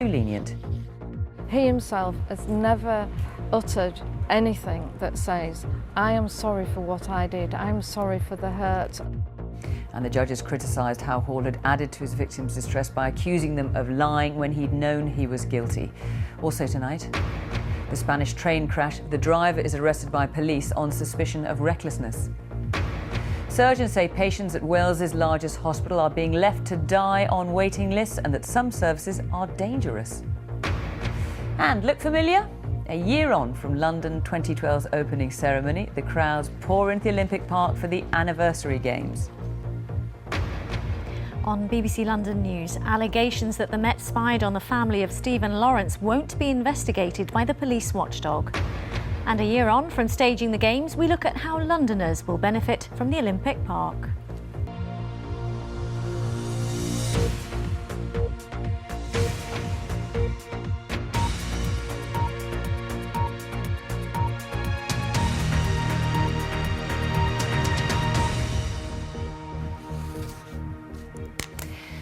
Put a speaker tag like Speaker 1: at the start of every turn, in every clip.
Speaker 1: too lenient.
Speaker 2: He himself has never uttered anything that says, I am sorry for what I did, I'm sorry for the hurt.
Speaker 1: And the judges criticised how Hall had added to his victims' distress by accusing them of lying when he'd known he was guilty. Also tonight, the Spanish train crash. The driver is arrested by police on suspicion of recklessness. Surgeons say patients at Wales's largest hospital are being left to die on waiting lists and that some services are dangerous. And look familiar? A year on from London 2012's opening ceremony, the crowds pour into the Olympic Park for the anniversary games.
Speaker 3: On BBC London News, allegations that the Met spied on the family of Stephen Lawrence won't be investigated by the police watchdog. And a year on from staging the Games, we look at how Londoners will benefit from the Olympic Park.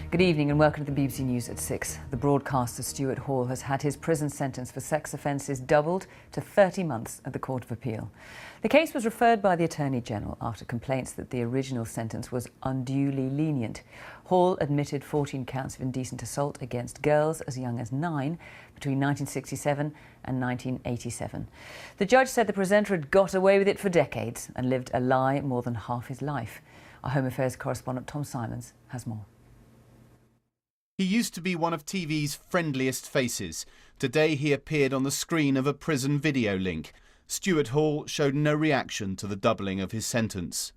Speaker 1: Good evening and welcome to the BBC News at 6. The broadcaster Stuart Hall has had his prison sentence for sex offences doubled to 30 months at the Court of Appeal. The case was referred by the Attorney General after complaints that the original sentence was unduly lenient. Hall admitted 14 counts of indecent assault against girls as young as 9 between 1967 and 1987. The judge said the presenter had got away with it for decades and lived a lie more than half his life. Our Home Affairs correspondent Tom Simons has more.
Speaker 4: He used to be one of TV's friendliest faces. Today he appeared on the screen of a prison video link. Stuart Hall showed no reaction to the doubling of his sentence.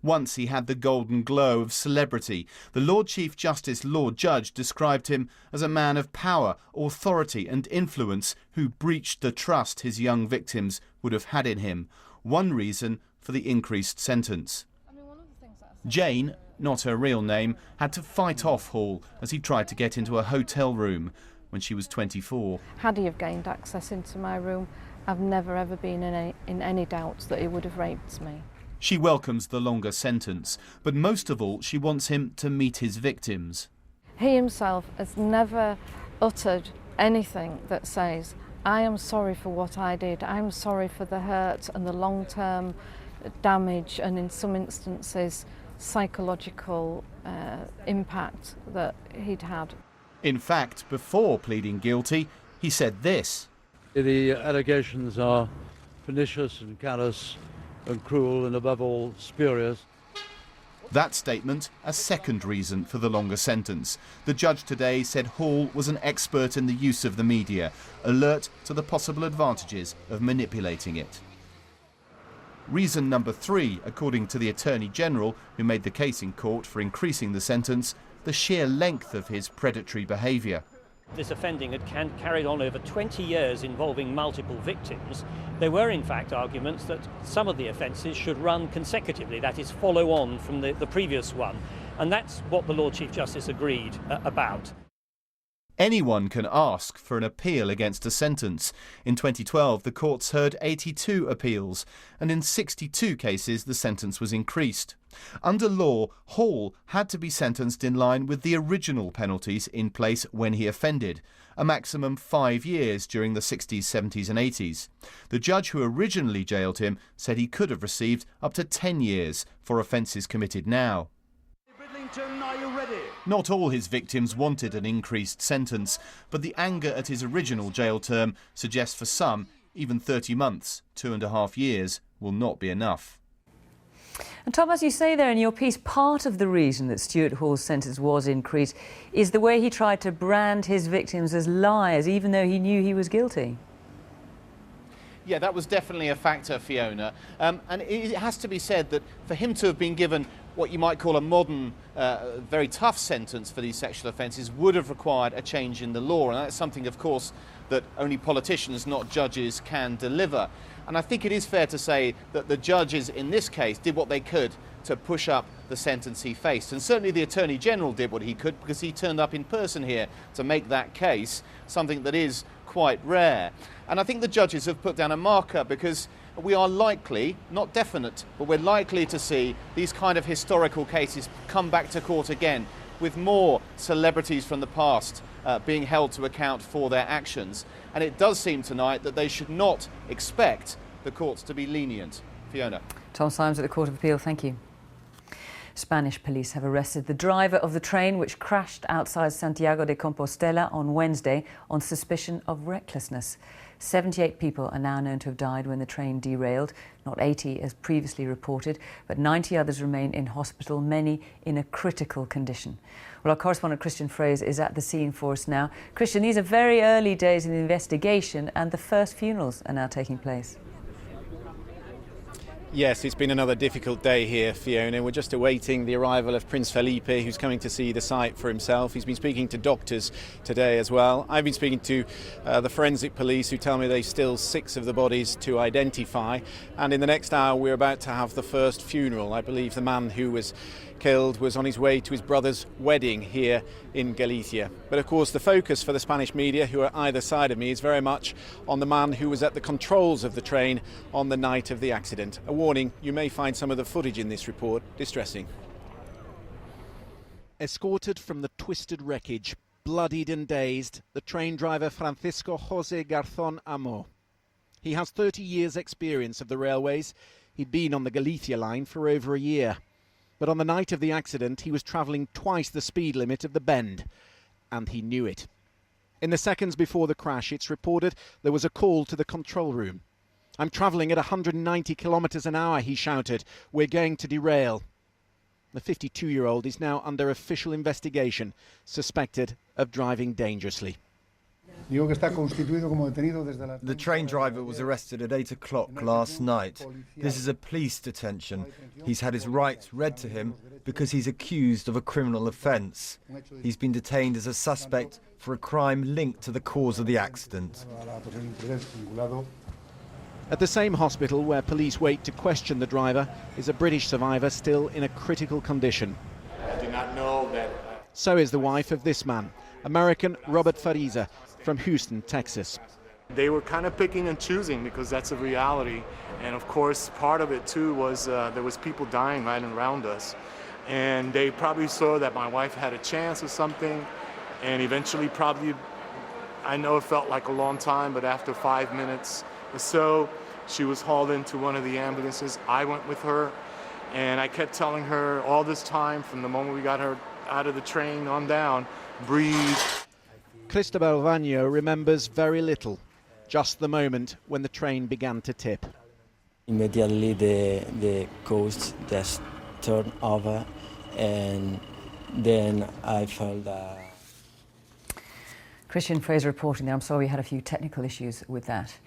Speaker 4: Once he had the golden glow of celebrity. The Lord Chief Justice Lord Judge described him as a man of power, authority and influence who breached the trust his young victims would have had in him. One reason for the increased sentence. Jane, not her real name, had to fight off Hall as he tried to get into a hotel room when she was 24.
Speaker 2: Had he have gained access into my room, I've never ever been in any doubt that he would have raped me.
Speaker 4: She welcomes the longer sentence, but most of all she wants him to meet his victims.
Speaker 2: He himself has never uttered anything that says, I am sorry for what I did, I'm sorry for the hurt and the long-term damage and in some instances psychological impact that he'd had.
Speaker 4: In fact, before pleading guilty, he said this.
Speaker 5: The allegations are pernicious and callous and cruel and above all spurious.
Speaker 4: That statement, a second reason for the longer sentence. The judge today said Hall was an expert in the use of the media, alert to the possible advantages of manipulating it. Reason number 3, according to the Attorney General, who made the case in court for increasing the sentence, the sheer length of his predatory behaviour.
Speaker 6: This offending had carried on over 20 years involving multiple victims. There were in fact arguments that some of the offences should run consecutively, that is follow on from the previous one. And that's what the Lord Chief Justice agreed about.
Speaker 4: Anyone can ask for an appeal against a sentence. In 2012, the courts heard 82 appeals, and in 62 cases the sentence was increased. Under law, Hall had to be sentenced in line with the original penalties in place when he offended, a maximum 5 years during the 60s, 70s and 80s. The judge who originally jailed him said he could have received up to 10 years for offences committed now.
Speaker 7: Are you ready?
Speaker 4: Not all his victims wanted an increased sentence, but the anger at his original jail term suggests for some, even 30 months, 2.5 years, will not be enough.
Speaker 1: And Tom, as you say there in your piece, part of the reason that Stuart Hall's sentence was increased is the way he tried to brand his victims as liars, even though he knew he was guilty.
Speaker 8: Yeah, that was definitely a factor, Fiona. And it has to be said that for him to have been given what you might call a modern, very tough sentence for these sexual offences would have required a change in the law. And that's something, of course, that only politicians, not judges, can deliver. And I think it is fair to say that the judges in this case did what they could to push up the sentence he faced. And certainly the Attorney General did what he could because he turned up in person here to make that case, something that is quite rare. And I think the judges have put down a marker because we are likely, not definite, but we're likely to see these kind of historical cases come back to court again. with more celebrities from the past being held to account for their actions. And it does seem tonight that they should not expect the courts to be lenient. Fiona.
Speaker 1: Tom Symes at the Court of Appeal, thank you. Spanish police have arrested the driver of the train which crashed outside Santiago de Compostela on Wednesday on suspicion of recklessness. 78 people are now known to have died when the train derailed, not 80 as previously reported, but 90 others remain in hospital, many in a critical condition. Well, our correspondent Christian Fraser is at the scene for us now. Christian, these are very early days in the investigation and the first funerals are now taking place.
Speaker 9: Yes, it's been another difficult day here, Fiona. We're just awaiting the arrival of Prince Felipe, who's coming to see the site for himself. He's been speaking to doctors today as well. I've been speaking to the forensic police, who tell me there's still 6 of the bodies to identify. And in the next hour, we're about to have the first funeral. I believe the man who was killed was on his way to his brother's wedding here in Galicia. But of course the focus for the Spanish media, who are either side of me, is very much on the man who was at the controls of the train on the night of the accident. A warning, you may find some of the footage in this report distressing. Escorted from the twisted wreckage, bloodied and dazed, the train driver Francisco José Garzón Amor. He has 30 years' experience of the railways. He'd been on the Galicia line for over a year. But on the night of the accident, he was travelling twice the speed limit of the Bend, and he knew it. In the seconds before the crash, it's reported there was a call to the control room. "I'm travelling at 190 kilometres an hour, he shouted. "We're going to derail." The 52-year-old is now under official investigation, suspected of driving dangerously.
Speaker 10: The train driver was arrested at 8 o'clock last night. This is a police detention. He's had his rights read to him because he's accused of a criminal offence. He's been detained as a suspect for a crime linked to the cause of the accident.
Speaker 9: At the same hospital where police wait to question the driver is a British survivor still in a critical condition.
Speaker 11: I did not know that.
Speaker 9: So is the wife of this man, American Robert Fariza, from Houston, Texas.
Speaker 11: They were kind of picking and choosing because that's a reality. And of course, part of it too was there was people dying right around us. And they probably saw that my wife had a chance or something. And eventually probably, I know it felt like a long time, but after 5 minutes or so, she was hauled into one of the ambulances. I went with her. And I kept telling her all this time, from the moment we got her out of the train on down, breathe.
Speaker 9: Cristobal Vaño remembers very little, just the moment when the train began to tip.
Speaker 12: Immediately the coast just turned over, and then I felt that.
Speaker 1: Christian Fraser reporting there. I'm sorry we had a few technical issues with that.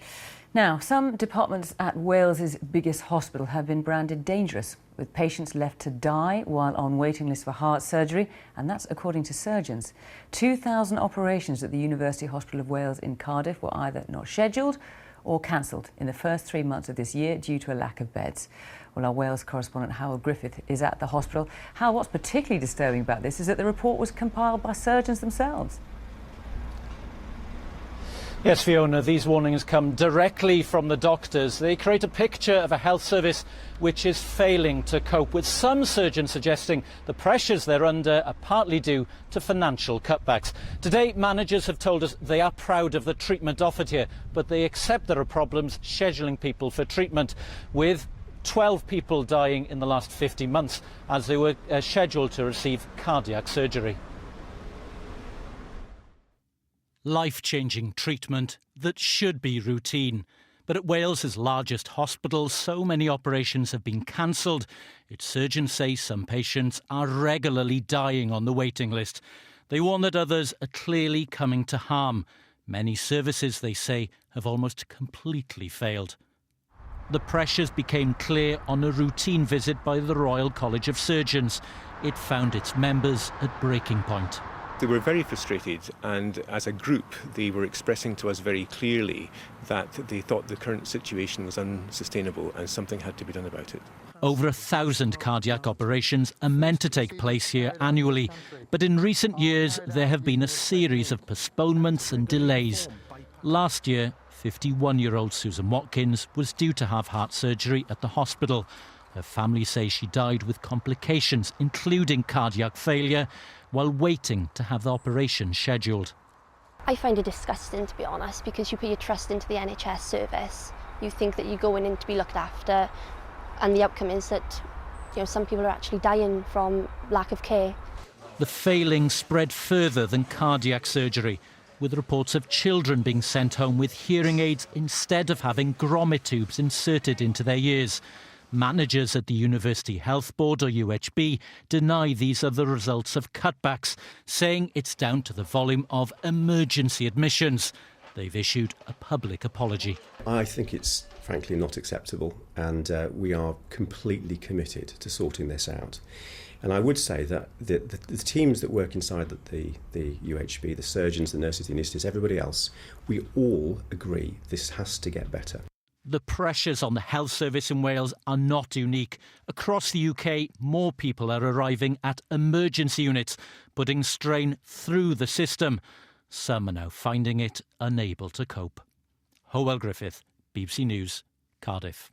Speaker 1: Now, some departments at Wales's biggest hospital have been branded dangerous, with patients left to die while on waiting lists for heart surgery, and that's according to surgeons. 2,000 operations at the University Hospital of Wales in Cardiff were either not scheduled or cancelled in the first 3 months of this year due to a lack of beds. Well, our Wales correspondent Howard Griffith is at the hospital. Howard, what's particularly disturbing about this is that the report was compiled by surgeons themselves.
Speaker 13: Yes, Fiona, these warnings come directly from the doctors. They create a picture of a health service which is failing to cope, with some surgeons suggesting the pressures they're under are partly due to financial cutbacks. Today, managers have told us they are proud of the treatment offered here, but they accept there are problems scheduling people for treatment, with 12 people dying in the last 50 months as they were scheduled to receive cardiac surgery. Life-changing treatment that should be routine. But at Wales's largest hospital, so many operations have been cancelled. Its surgeons say some patients are regularly dying on the waiting list. They warn that others are clearly coming to harm. Many services, they say, have almost completely failed. The pressures became clear on a routine visit by the Royal College of Surgeons. It found its members at breaking point.
Speaker 14: They were very frustrated, and as a group they were expressing to us very clearly that they thought the current situation was unsustainable and something had to be done about it.
Speaker 13: Over 1,000 cardiac operations are meant to take place here annually, but in recent years there have been a series of postponements and delays. Last year, 51-year-old Susan Watkins was due to have heart surgery at the hospital. Her family say she died with complications, including cardiac failure, while waiting to have the operation scheduled.
Speaker 15: I find it disgusting, to be honest, because you put your trust into the NHS service. You think that you're going in to be looked after, and the outcome is that, you know, some people are actually dying from lack of care.
Speaker 13: The failing spread further than cardiac surgery, with reports of children being sent home with hearing aids instead of having grommet tubes inserted into their ears. Managers at the University Health Board, or UHB, deny these are the results of cutbacks, saying it's down to the volume of emergency admissions. They've issued a public apology.
Speaker 16: I think it's frankly not acceptable, and we are completely committed to sorting this out. And I would say that the teams that work inside the UHB, the surgeons, the nurses, the anaesthetists, everybody else, we all agree this has to get better.
Speaker 13: The pressures on the health service in Wales are not unique. Across the UK, more people are arriving at emergency units, putting strain through the system. Some are now finding it unable to cope. Howell Griffith, BBC News, Cardiff.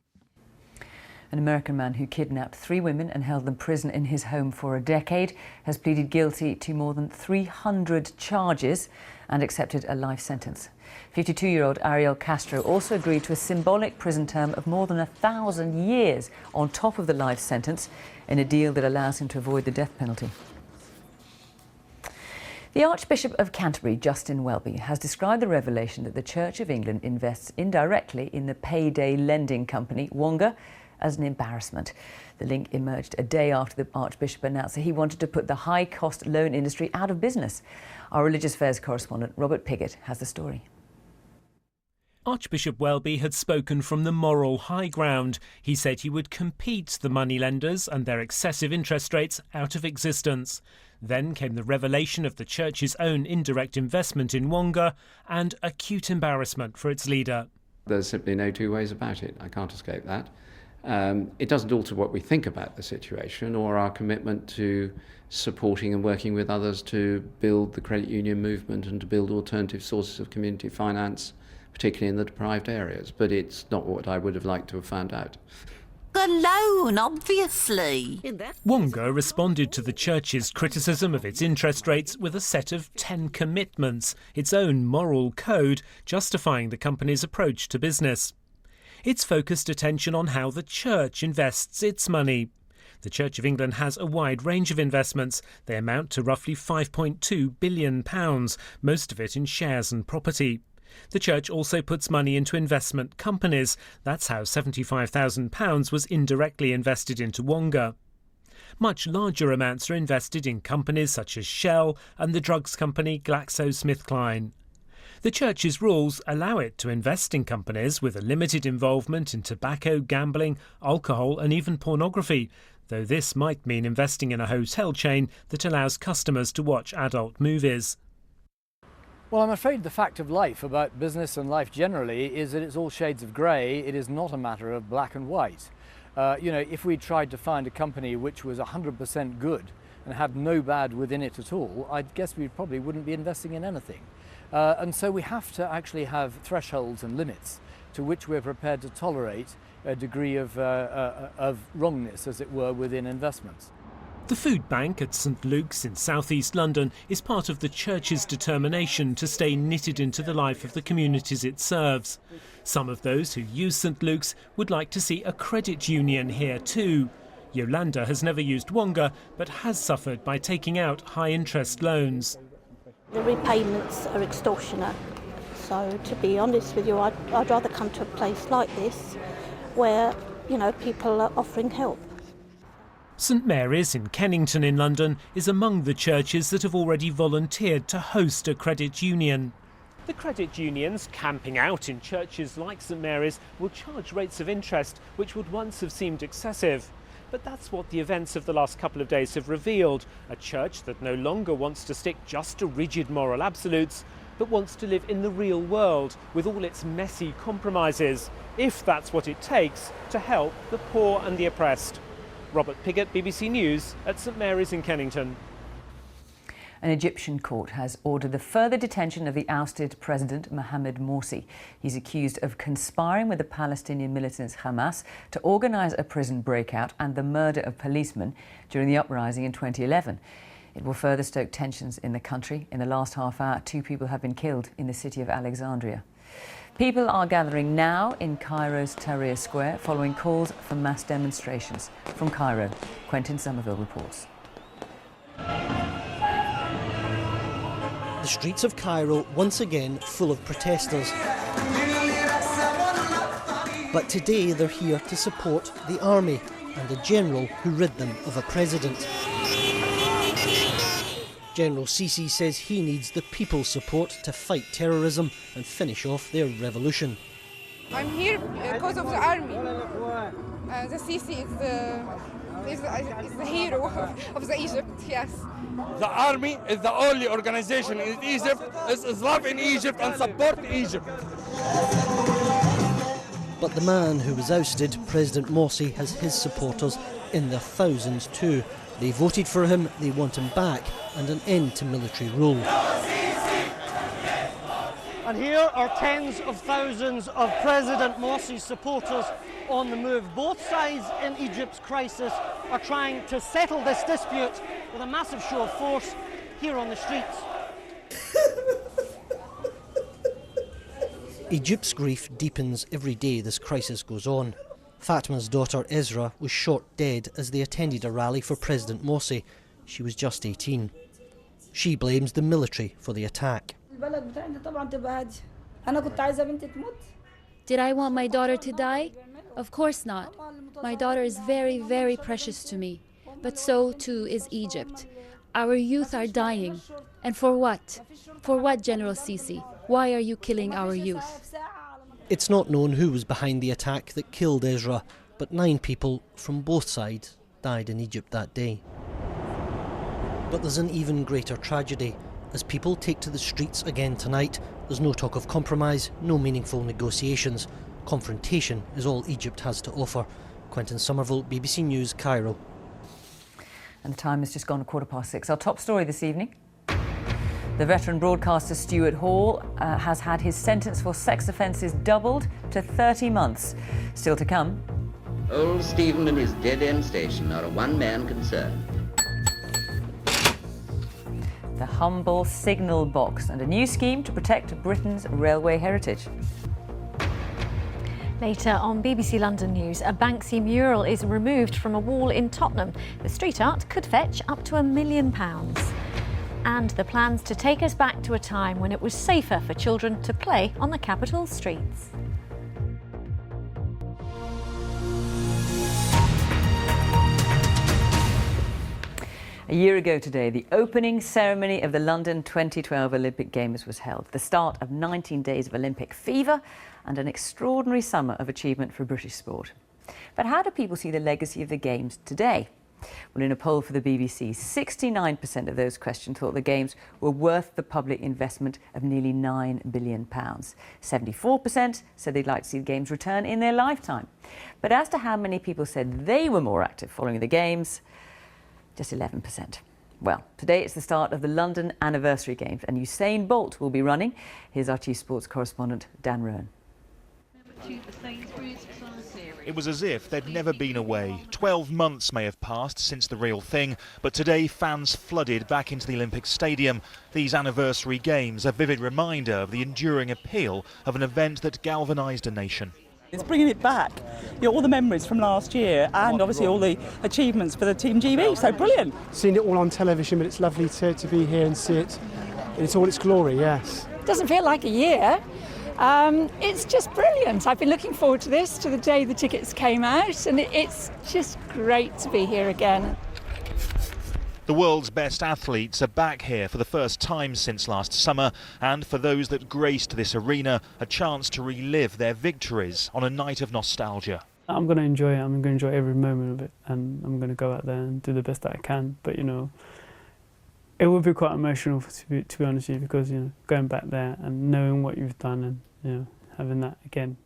Speaker 1: An American man who kidnapped 3 women and held them prison in his home for a decade has pleaded guilty to more than 300 charges and accepted a life sentence. 52-year-old Ariel Castro also agreed to a symbolic prison term of more than 1,000 years on top of the life sentence in a deal that allows him to avoid the death penalty. The Archbishop of Canterbury, Justin Welby, has described the revelation that the Church of England invests indirectly in the payday lending company Wonga as an embarrassment. The link emerged a day after the Archbishop announced that he wanted to put the high-cost loan industry out of business. Our religious affairs correspondent Robert Piggott has the story.
Speaker 17: Archbishop Welby had spoken from the moral high ground. He said he would compete the moneylenders and their excessive interest rates out of existence. Then came the revelation of the Church's own indirect investment in Wonga and acute embarrassment for its leader.
Speaker 18: There's simply no two ways about it. I can't escape that. It doesn't alter what we think about the situation or our commitment to supporting and working with others to build the credit union movement and to build alternative sources of community finance, particularly in the deprived areas. But it's not what I would have liked to have found out.
Speaker 19: The loan, obviously.
Speaker 17: Wonga responded to the Church's criticism of its interest rates with a set of 10 commitments, its own moral code justifying the company's approach to business. It's focused attention on how the Church invests its money. The Church of England has a wide range of investments. They amount to roughly £5.2 billion, most of it in shares and property. The Church also puts money into investment companies. That's how £75,000 was indirectly invested into Wonga. Much larger amounts are invested in companies such as Shell and the drugs company GlaxoSmithKline. The Church's rules allow it to invest in companies with a limited involvement in tobacco, gambling, alcohol and even pornography, though this might mean investing in a hotel chain that allows customers to watch adult movies.
Speaker 20: Well, I'm afraid the fact of life about business and life generally is that it's all shades of grey. It is not a matter of black and white. If we tried to find a company which was 100% good and had no bad within it at all, I guess we probably wouldn't be investing in anything. And so we have to actually have thresholds and limits to which we're prepared to tolerate a degree of wrongness, as it were, within investments.
Speaker 17: The food bank at St Luke's in southeast London is part of the Church's determination to stay knitted into the life of the communities it serves. Some of those who use St Luke's would like to see a credit union here too. Yolanda has never used Wonga, but has suffered by taking out high-interest loans.
Speaker 21: The repayments are extortionate, so to be honest with you, I'd rather come to a place like this where, people are offering help.
Speaker 17: St Mary's in Kennington in London is among the churches that have already volunteered to host a credit union. The credit unions camping out in churches like St Mary's will charge rates of interest which would once have seemed excessive. But that's what the events of the last couple of days have revealed, a church that no longer wants to stick just to rigid moral absolutes, but wants to live in the real world with all its messy compromises, if that's what it takes to help the poor and the oppressed. Robert Piggott, BBC News at St Mary's in Kennington.
Speaker 1: An Egyptian court has ordered the further detention of the ousted President Mohamed Morsi. He's accused of conspiring with the Palestinian militants Hamas to organise a prison breakout and the murder of policemen during the uprising in 2011. It will further stoke tensions in the country. In the last half hour, 2 people have been killed in the city of Alexandria. People are gathering now in Cairo's Tahrir Square following calls for mass demonstrations. From Cairo, Quentin Somerville reports.
Speaker 3: The streets of Cairo once again full of protesters. But today they're here to support the army and a general who rid them of a president. General Sisi says he needs the people's support to fight terrorism and finish off their revolution.
Speaker 22: I'm here because of the army. The Sisi is the hero of the Egypt, yes.
Speaker 23: The army is the only organization in Egypt that is loving Egypt and support Egypt.
Speaker 3: But the man who was ousted, President Morsi, has his supporters in their thousands too. They voted for him, they want him back, and an end to military rule.
Speaker 24: And here are tens of thousands of President Morsi's supporters on the move. Both sides in Egypt's crisis are trying to settle this dispute with a massive show of force here on the streets. Egypt's grief deepens every day this crisis goes on. Fatma's daughter Ezra was shot dead as they attended a rally for President Morsi. She was just 18. She blames the military for the attack.
Speaker 25: Did I want my daughter to die? Of course not. My daughter is very, very precious to me. But so too is Egypt. Our youth are dying. And for what? For what, General Sisi? Why are you killing our youth?
Speaker 3: It's not known who was behind the attack that killed Ezra, but 9 people from both sides died in Egypt that day. But there's an even greater tragedy. As people take to the streets again tonight, there's no talk of compromise, no meaningful negotiations. Confrontation is all Egypt has to offer. Quentin Somerville, BBC News, Cairo.
Speaker 1: And the time has just gone 6:15. Our top story this evening. The veteran broadcaster Stuart Hall has had his sentence for sex offences doubled to 30 months. Still to come.
Speaker 26: Old Stephen and his dead-end station are a one-man concern.
Speaker 1: The humble signal box and a new scheme to protect Britain's railway heritage.
Speaker 27: Later on BBC London News, a Banksy mural is removed from a wall in Tottenham. The street art could fetch up to £1 million. And the plans to take us back to a time when it was safer for children to play on the capital's streets.
Speaker 1: A year ago today, the opening ceremony of the London 2012 Olympic Games was held. The start of 19 days of Olympic fever and an extraordinary summer of achievement for British sport. But how do people see the legacy of the Games today? Well, in a poll for the BBC, 69% of those questioned thought the Games were worth the public investment of nearly £9 billion. 74% said they'd like to see the Games return in their lifetime. But as to how many people said they were more active following the Games, just 11%. Well, today it's the start of the London Anniversary Games and Usain Bolt will be running. Here's our chief sports correspondent, Dan Rowan.
Speaker 28: It was as if they'd never been away. 12 months may have passed since the real thing, but today fans flooded back into the Olympic Stadium. These anniversary games, a vivid reminder of the enduring appeal of an event that galvanised a nation.
Speaker 29: It's bringing it back, all the memories from last year and obviously all the achievements for the Team GB, so brilliant.
Speaker 30: Seen it all on television, but it's lovely to be here and see it in all its glory, yes.
Speaker 31: Doesn't feel like a year. It's just brilliant. I've been looking forward to this, to the day the tickets came out, and it's just great to be here again.
Speaker 28: The world's best athletes are back here for the first time since last summer, and for those that graced this arena, a chance to relive their victories on a night of nostalgia.
Speaker 32: I'm going to enjoy it. I'm going to enjoy every moment of it, and I'm going to go out there and do the best that I can. But, it would be quite emotional, to be honest with you, because, going back there and knowing what you've done and, having that again.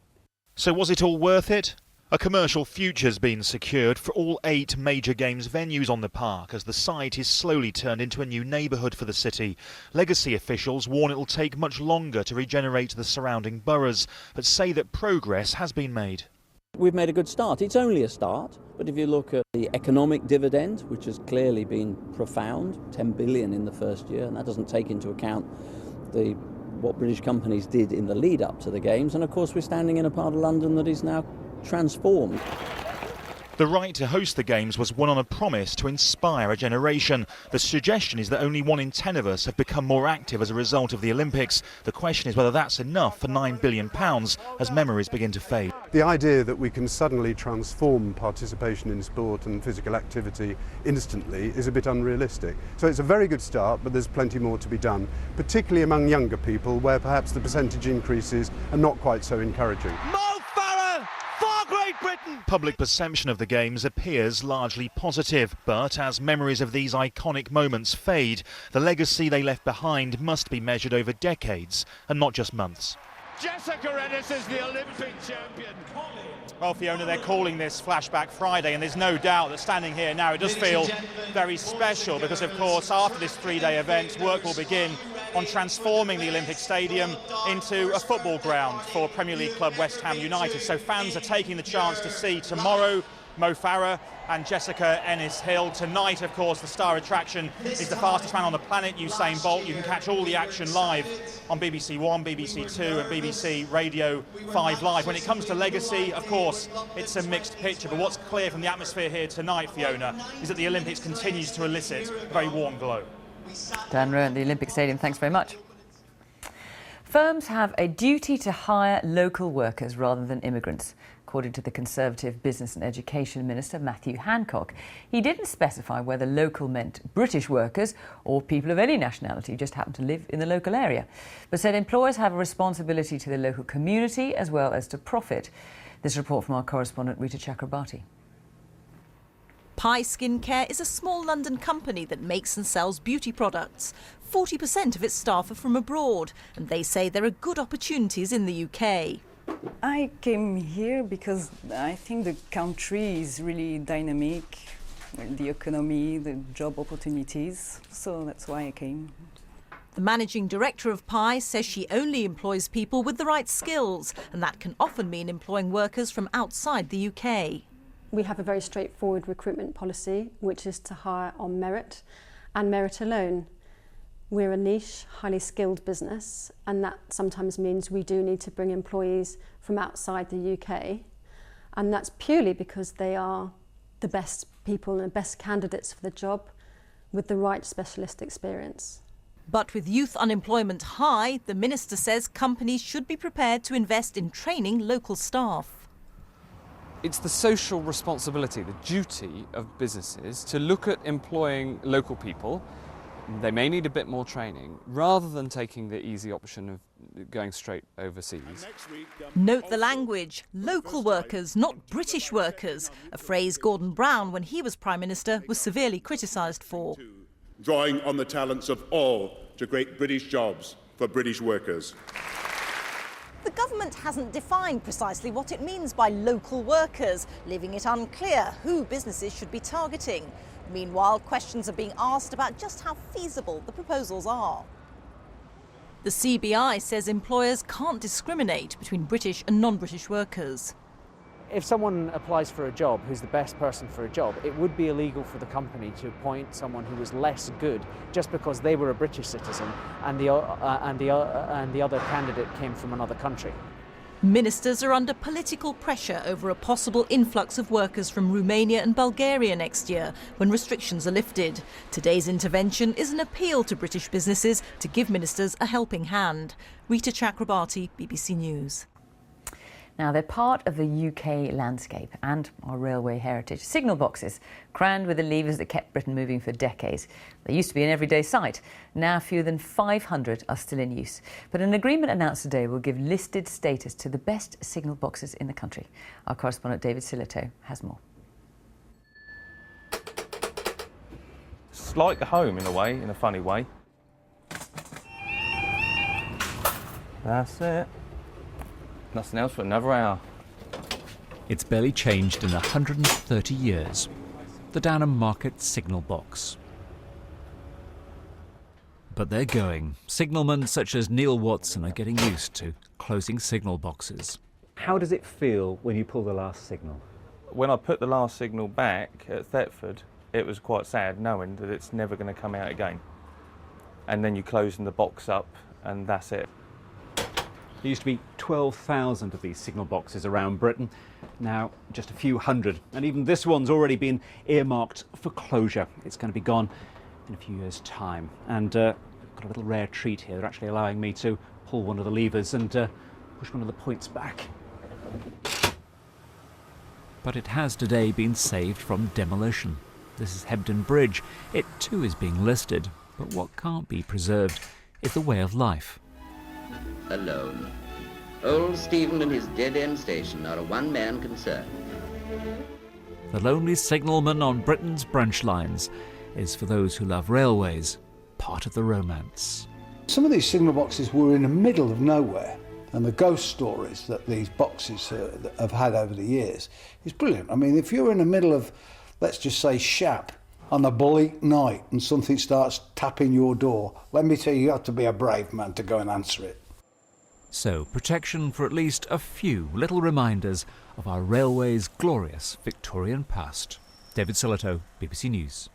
Speaker 28: So was it all worth it? A commercial future's been secured for all 8 major games venues on the park as the site is slowly turned into a new neighbourhood for the city. Legacy officials warn it'll take much longer to regenerate the surrounding boroughs, but say that progress has been made.
Speaker 2: We've made a good start. It's only a start, but if you look at the economic dividend, which has clearly been profound, 10 billion in the first year, and that doesn't take into account what British companies did in the lead up to the games, and of course we're standing in a part of London that is now transformed.
Speaker 28: The right to host the games was won on a promise to inspire a generation. The suggestion is that only 1 in 10 of us have become more active as a result of the Olympics. The question is whether that's enough for £9 billion as memories begin to fade.
Speaker 4: The idea that we can suddenly transform participation in sport and physical activity instantly is a bit unrealistic. So it's a very good start, but there's plenty more to be done, particularly among younger people where perhaps the percentage increases are not quite so encouraging.
Speaker 28: Public perception of the games appears largely positive, but as memories of these iconic moments fade, the legacy they left behind must be measured over decades and not just months.
Speaker 5: Jessica Ennis is the Olympic champion.
Speaker 6: Well, Fiona, they're calling this Flashback Friday, and there's no doubt that standing here now, it does feel very special because, of course, after this 3-day event, work will begin on transforming the Olympic Stadium into a football ground for Premier League club West Ham United. So fans are taking the chance to see tomorrow Mo Farah and Jessica Ennis-Hill. Tonight, of course, the star attraction is the fastest man on the planet, Usain Bolt. You can catch all the action live on BBC One, BBC Two and BBC Radio 5 Live. When it comes to legacy, of course, it's a mixed picture. But what's clear from the atmosphere here tonight, Fiona, is that the Olympics continues to elicit a very warm glow.
Speaker 1: Dan Rowan, the Olympic Stadium, thanks very much. Firms have a duty to hire local workers rather than immigrants, according to the Conservative Business and Education Minister Matthew Hancock. He didn't specify whether local meant British workers or people of any nationality who just happen to live in the local area, but said employers have a responsibility to the local community as well as to profit. This report from our correspondent Rita Chakrabarti.
Speaker 7: Pi Skincare is a small London company that makes and sells beauty products. 40% of its staff are from abroad, and they say there are good opportunities in the UK.
Speaker 8: I came here because I think the country is really dynamic, the economy, the job opportunities, so that's why I came.
Speaker 7: The managing director of Pi says she only employs people with the right skills, and that can often mean employing workers from outside the UK.
Speaker 9: We have a very straightforward recruitment policy, which is to hire on merit and merit alone. We're a niche, highly skilled business, and that sometimes means we do need to bring employees from outside the UK. And that's purely because they are the best people and the best candidates for the job with the right specialist experience.
Speaker 7: But with youth unemployment high, the minister says companies should be prepared to invest in training local staff.
Speaker 10: It's the social responsibility, the duty of businesses to look at employing local people. They may need a bit more training, rather than taking the easy option of going straight overseas.
Speaker 7: Note the language, local workers, not British workers, a phrase Gordon Brown, when he was Prime Minister, was severely criticised for.
Speaker 11: Drawing on the talents of all to create British jobs for British workers.
Speaker 7: The government hasn't defined precisely what it means by local workers, leaving it unclear who businesses should be targeting. Meanwhile, questions are being asked about just how feasible the proposals are. The CBI says employers can't discriminate between British and non-British workers.
Speaker 12: If someone applies for a job who's the best person for a job, it would be illegal for the company to appoint someone who was less good just because they were a British citizen and the other candidate came from another country.
Speaker 7: Ministers are under political pressure over a possible influx of workers from Romania and Bulgaria next year when restrictions are lifted. Today's intervention is an appeal to British businesses to give ministers a helping hand. Rita Chakrabarti, BBC News.
Speaker 1: Now, they're part of the UK landscape and our railway heritage. Signal boxes, crammed with the levers that kept Britain moving for decades. They used to be an everyday sight. Now fewer than 500 are still in use. But an agreement announced today will give listed status to the best signal boxes in the country. Our correspondent David Silito has more.
Speaker 14: It's like home in a way, in a funny way. That's it. Nothing else for another hour.
Speaker 13: It's barely changed in 130 years. The Downham Market signal box. But they're going. Signalmen such as Neil Watson are getting used to closing signal boxes.
Speaker 15: How does it feel when you pull the last signal?
Speaker 14: When I put the last signal back at Thetford, it was quite sad knowing that it's never going to come out again. And then you closing the box up and that's it.
Speaker 15: There used to be 12,000 of these signal boxes around Britain, now just a few hundred. And even this one's already been earmarked for closure. It's going to be gone in a few years' time. And I've got a little rare treat here. They're actually allowing me to pull one of the levers and push one of the points back.
Speaker 13: But it has today been saved from demolition. This is Hebden Bridge. It too is being listed. But what can't be preserved is the way of life.
Speaker 26: Alone. Old Stephen and his dead-end station are a one-man concern.
Speaker 13: The lonely signalman on Britain's branch lines is, for those who love railways, part of the romance.
Speaker 16: Some of these signal boxes were in the middle of nowhere, and the ghost stories that these boxes have had over the years is brilliant. I mean, if you're in the middle of, let's just say, Shap, on a bleak night and something starts tapping your door, let me tell you, you have to be a brave man to go and answer it.
Speaker 13: So, protection for at least a few little reminders of our railway's glorious Victorian past. David Sillito, BBC News.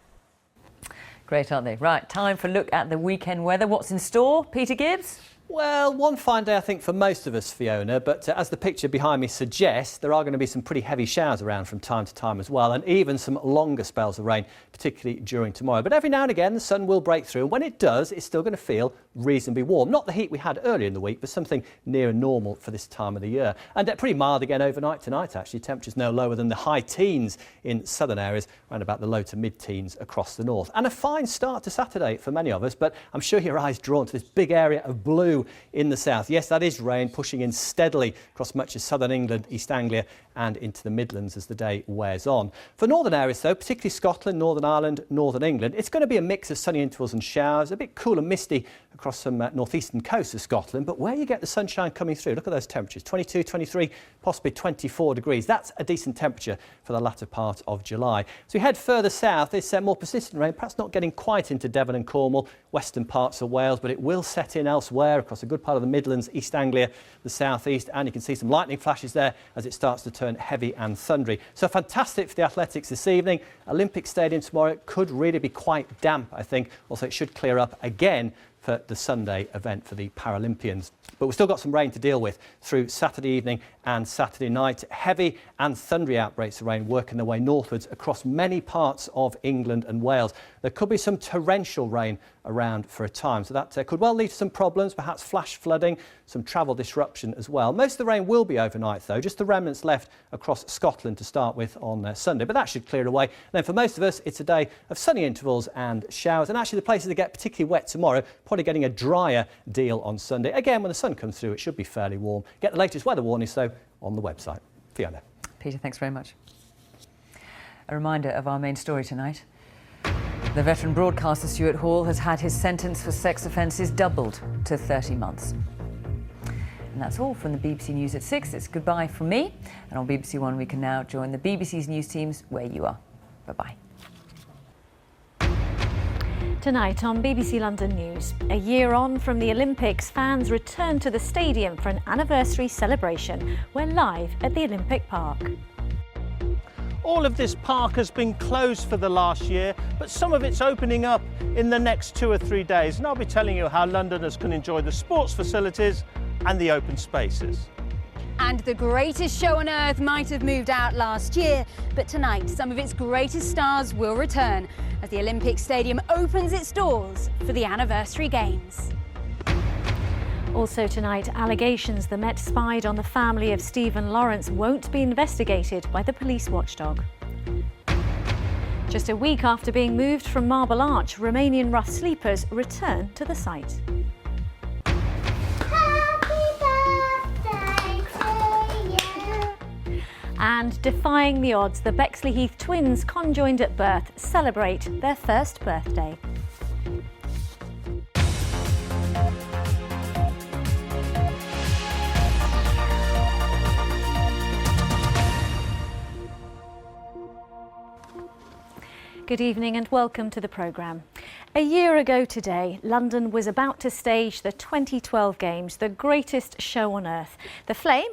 Speaker 1: Great, aren't they? Right, time for a look at the weekend weather. What's in store? Peter Gibbs?
Speaker 17: Well, one fine day, I think, for most of us, Fiona, but as the picture behind me suggests, there are going to be some pretty heavy showers around from time to time as well, and even some longer spells of rain, particularly during tomorrow. But every now and again, the sun will break through, and when it does, it's still going to feel reasonably warm. Not the heat we had earlier in the week, but something near normal for this time of the year. And pretty mild again overnight tonight, actually. Temperatures no lower than the high teens in southern areas, around about the low to mid-teens across the north. And a fine start to Saturday for many of us, but I'm sure your eyes drawn to this big area of blue in the south. Yes, that is rain pushing in steadily across much of southern England, East Anglia and into the Midlands as the day wears on. For northern areas though, particularly Scotland, Northern Ireland, Northern England, it's going to be a mix of sunny intervals and showers, a bit cool and misty across some northeastern coast of Scotland, but where you get the sunshine coming through, look at those temperatures, 22, 23, possibly 24 degrees. That's a decent temperature for the latter part of July. As we head further south, it's more persistent rain, perhaps not getting quite into Devon and Cornwall, western parts of Wales, but it will set in elsewhere across a good part of the Midlands, East Anglia, the southeast, and you can see some lightning flashes there as it starts to turn heavy and thundery. So fantastic for the athletics this evening. Olympic Stadium tomorrow could really be quite damp, I think. Also, it should clear up again for the Sunday event for the Paralympians. But we've still got some rain to deal with through Saturday evening and Saturday night. Heavy and thundery outbreaks of rain working their way northwards across many parts of England and Wales. There could be some torrential rain around for a time, so that could well lead to some problems, perhaps flash flooding, some travel disruption as well. Most of the rain will be overnight though, just the remnants left across Scotland to start with on Sunday, but that should clear away. And then for most of us, it's a day of sunny intervals and showers, and actually the places that get particularly wet tomorrow, probably getting a drier deal on Sunday. Again, when the sun comes through, it should be fairly warm. Get the latest weather warnings though on the website. Fiona.
Speaker 1: Peter, thanks very much. A reminder of our main story tonight. The veteran broadcaster Stuart Hall has had his sentence for sex offences doubled to 30 months. And that's all from the BBC News at 6. It's goodbye from me. And on BBC One, we can now join the BBC's news teams where you are. Bye-bye.
Speaker 27: Tonight on BBC London News, a year on from the Olympics, fans return to the stadium for an anniversary celebration. We're live at the Olympic Park.
Speaker 18: All of this park has been closed for the last year, but some of it's opening up in the next 2 or 3 days. And I'll be telling you how Londoners can enjoy the sports facilities and the open spaces.
Speaker 19: And the greatest show on earth might have moved out last year, but tonight some of its greatest stars will return as the Olympic Stadium opens its doors for the anniversary games.
Speaker 27: Also tonight, allegations the Met spied on the family of Stephen Lawrence won't be investigated by the police watchdog. Just a week after being moved from Marble Arch, Romanian rough sleepers return to the site. And defying the odds, the Bexleyheath twins, conjoined at birth, celebrate their first birthday. Good evening and welcome to the programme. A year ago today, London was about to stage the 2012 Games, the greatest show on earth. The Flame